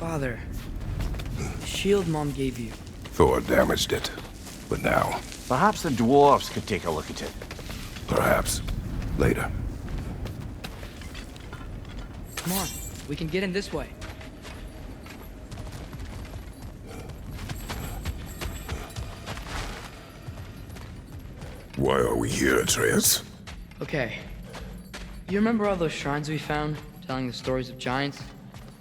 Father, the shield Mom gave you. Thor damaged it. But now, Perhaps the dwarves could take a look at it. perhaps, later. Come on, we can get in this way. Why are we here, Atreus? Okay. You remember all those shrines we found, telling the stories of giants?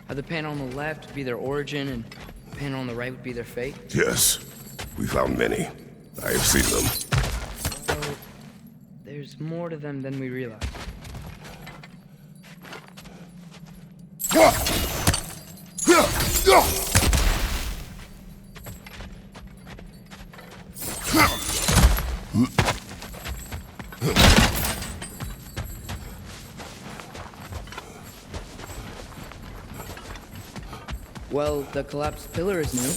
How the panel on the left would be their origin, and the panel on the right would be their fate? Yes, we found many. I have seen them. So, there's more to them than we realize. Well, the collapsed pillar is new,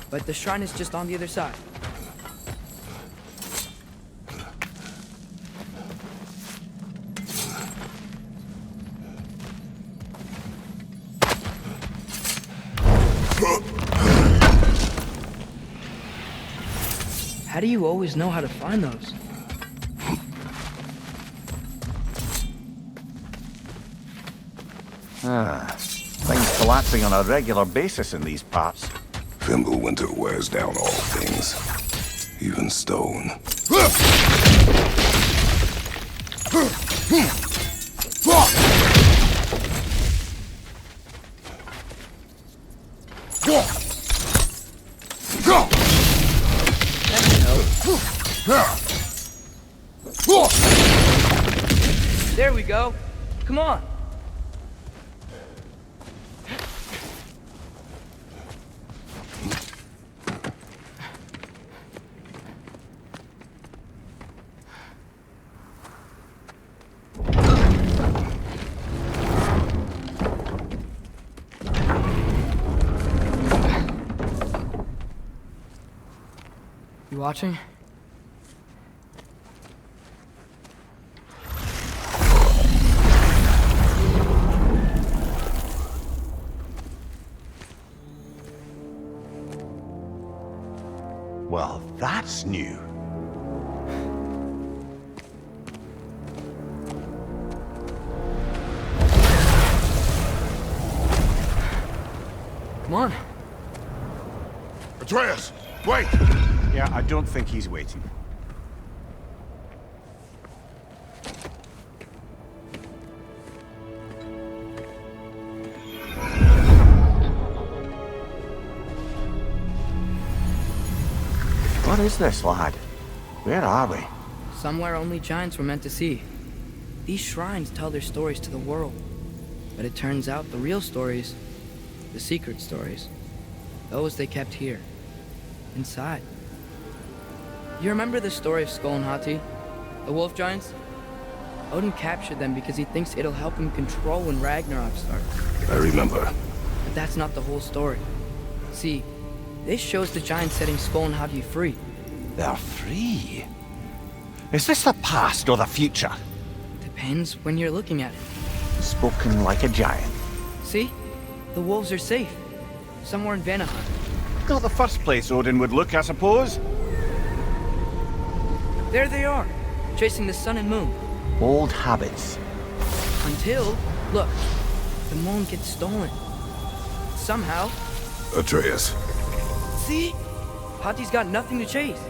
but the shrine is just on the other side. How do you always know how to find those? Things collapsing on a regular basis in these parts. Fimbulwinter wears down all things, even stone. There we go. Come on. You watching? Well, that's new. Come on. Atreus, wait! Yeah, I don't think he's waiting. What is this, lad? Where are we? Somewhere only giants were meant to see. These shrines tell their stories to the world. But it turns out the real stories, the secret stories, those they kept here, inside. You remember the story of Skull and Hati, the wolf giants? Odin captured them because he thinks it'll help him control when Ragnarök starts. I remember. But that's not the whole story. See, this shows the giants setting Skull and Hati free. They're free. Is this the past or the future? Depends when you're looking at it. Spoken like a giant. See? The wolves are safe. Somewhere in Vanaheim. Not the first place Odin would look, I suppose. There they are, chasing the sun and moon. Old habits. Until, look, the moon gets stolen. Somehow. Atreus. See? Hati's got nothing to chase.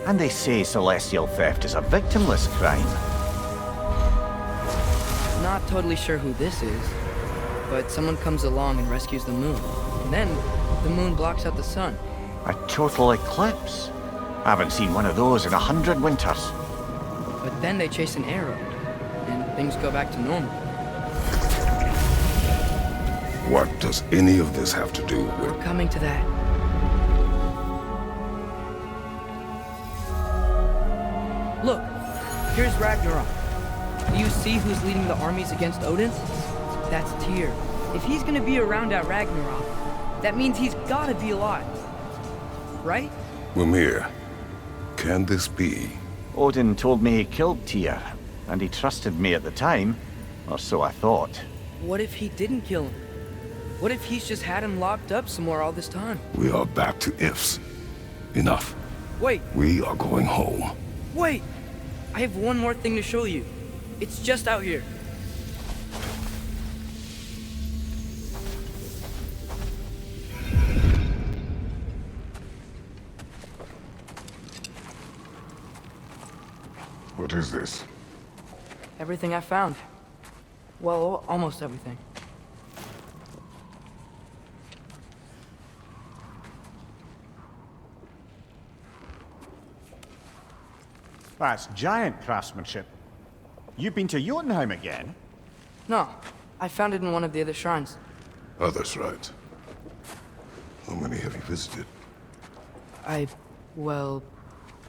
And they say celestial theft is a victimless crime. Not totally sure who this is, but someone comes along and rescues the moon. And then, the moon blocks out the sun. A total eclipse. I haven't seen one of those in 100 winters. But then they chase an arrow, and things go back to normal. What does any of this have to do with... We're coming to that. Look, here's Ragnarök. Do you see who's leading the armies against Odin? That's Tyr. If he's gonna be around at Ragnarök, that means he's gotta be alive. Right? Mimir, can this be? Odin told me he killed Tyr, and he trusted me at the time, or so I thought. What if he didn't kill him? What if he's just had him locked up somewhere all this time? We are back to ifs. Enough. Wait, We are going home. wait! I have one more thing to show you. It's just out here. What is this? Everything I found. Well, almost everything. That's giant craftsmanship. You've been to Jotunheim again? No, I found it in one of the other shrines. Other shrines. How many have you visited? Well,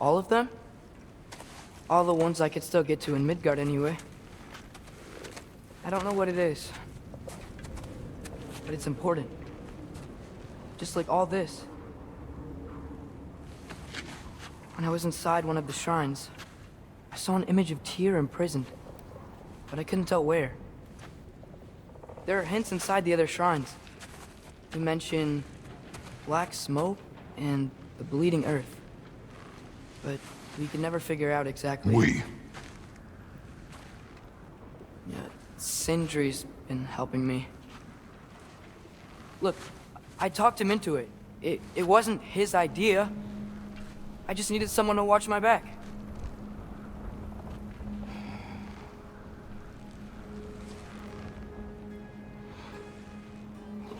all of them? All the ones I could still get to in Midgard anyway. I don't know what it is. But it's important. Just like all this. When I was inside one of the shrines, I saw an image of Tyr imprisoned. But I couldn't tell where. There are hints inside the other shrines. You mention black smoke and the bleeding earth. But we could never figure out exactly. Yeah, Sindri's been helping me. Look, I talked him into it. It wasn't his idea. I just needed someone to watch my back.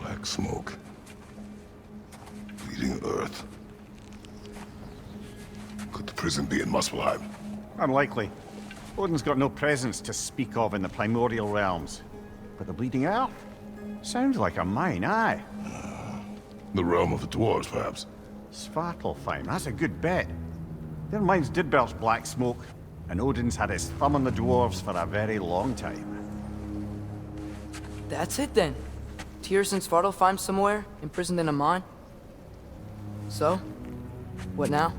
Black smoke. Bleeding earth. Could the prison be in Muspelheim? Unlikely. Odin's got no presence to speak of in the primordial realms. But the bleeding earth? Sounds like a mine, aye. The realm of the dwarves, perhaps. Svartalfheim, that's a good bet. Their mines did belch black smoke, and Odin's had his thumb on the dwarves for a very long time. That's it then. Tyr's in Svartalfheim somewhere, imprisoned in a mine. So, what now?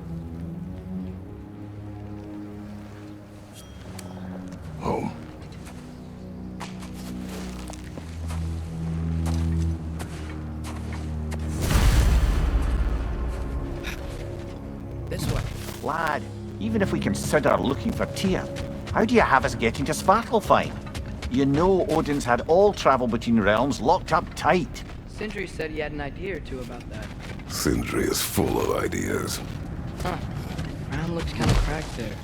Home. This way. Lad, even if we consider looking for Tyr, how do you have us getting to Svartalfheim? You know Odin's had all travel between realms locked up tight. Sindri said he had an idea or two about that. Sindri is full of ideas. Huh. Ground looks kind of cracked there.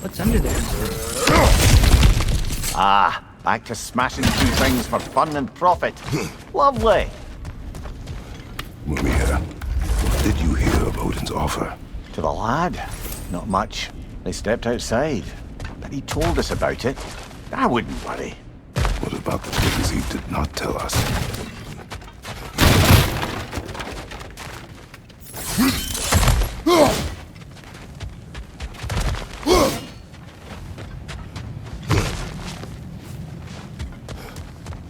What's under there? Ah, back to smashing through things for fun and profit. Lovely. Mumia, what did you hear of Odin's offer? To the lad? Not much. They stepped outside. But he told us about it. I wouldn't worry. What about the things he did not tell us?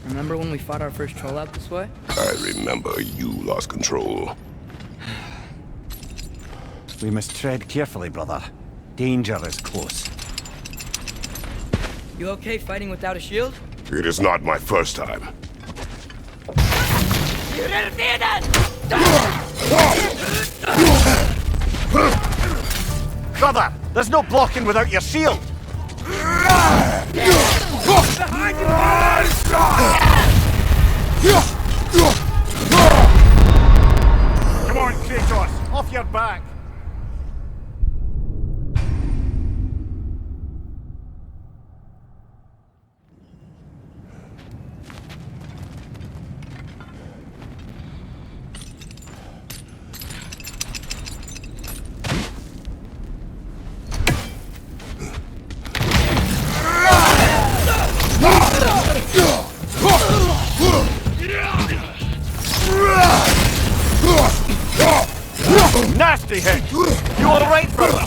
Remember when we fought our first troll out this way? I remember you lost control. We must tread carefully, brother. Danger is close. You okay fighting without a shield? It is not my first time. You didn't need it! Brother, there's no blocking without your shield! Behind you! Come on, Kratos! Off your back! Nasty hit! You alright, brother?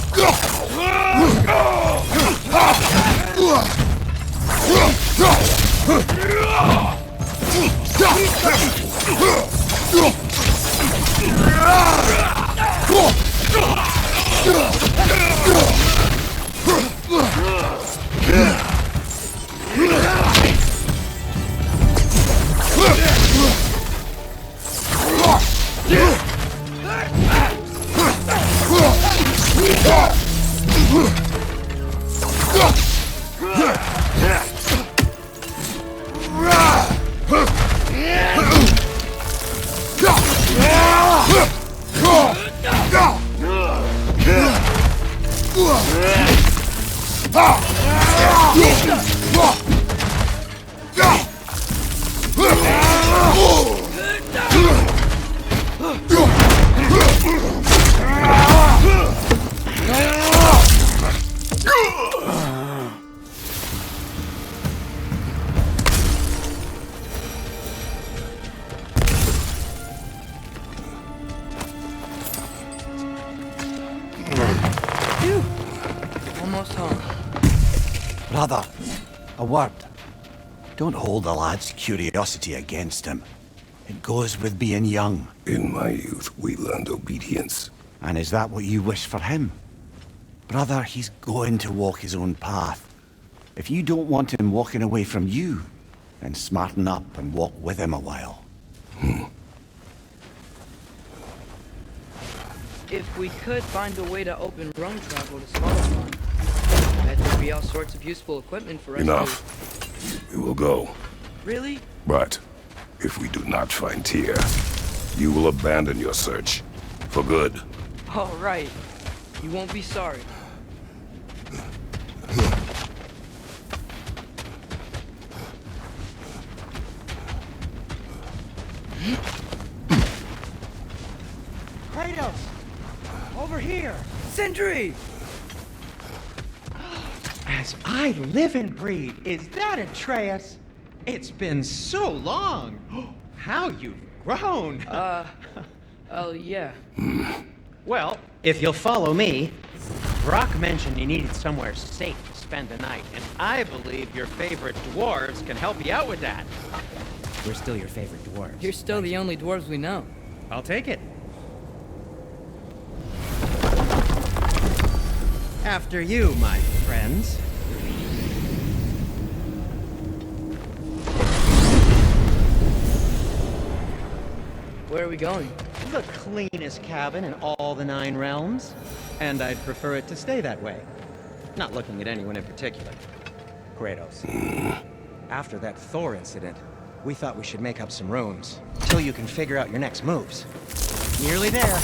Almost home. Brother, a word. Don't hold the lad's curiosity against him. It goes with being young. In my youth, we learned obedience. And is that what you wish for him? Brother, he's going to walk his own path. If you don't want him walking away from you, then smarten up and walk with him a while. If we could find a way to open roam travel to Smaller, I bet there'd be all sorts of useful equipment for us Enough. We will go. to... Really? But if we do not find Tyr, you will abandon your search. For good. All right. You won't be sorry. Kratos! Over here! Sentry! As I live and breathe, is that Atreus? It's been so long! How you've grown! Oh, yeah. Well, if you'll follow me, Brock mentioned you needed somewhere safe to spend the night, and I believe your favorite dwarves can help you out with that. We're still your favorite dwarves. You're still the only dwarves we know. I'll take it. After you, my friends. Where are we going? The cleanest cabin in all the 9 realms. And I'd prefer it to stay that way. Not looking at anyone in particular. Kratos. After that Thor incident, we thought we should make up some rooms. Till you can figure out your next moves. Nearly there.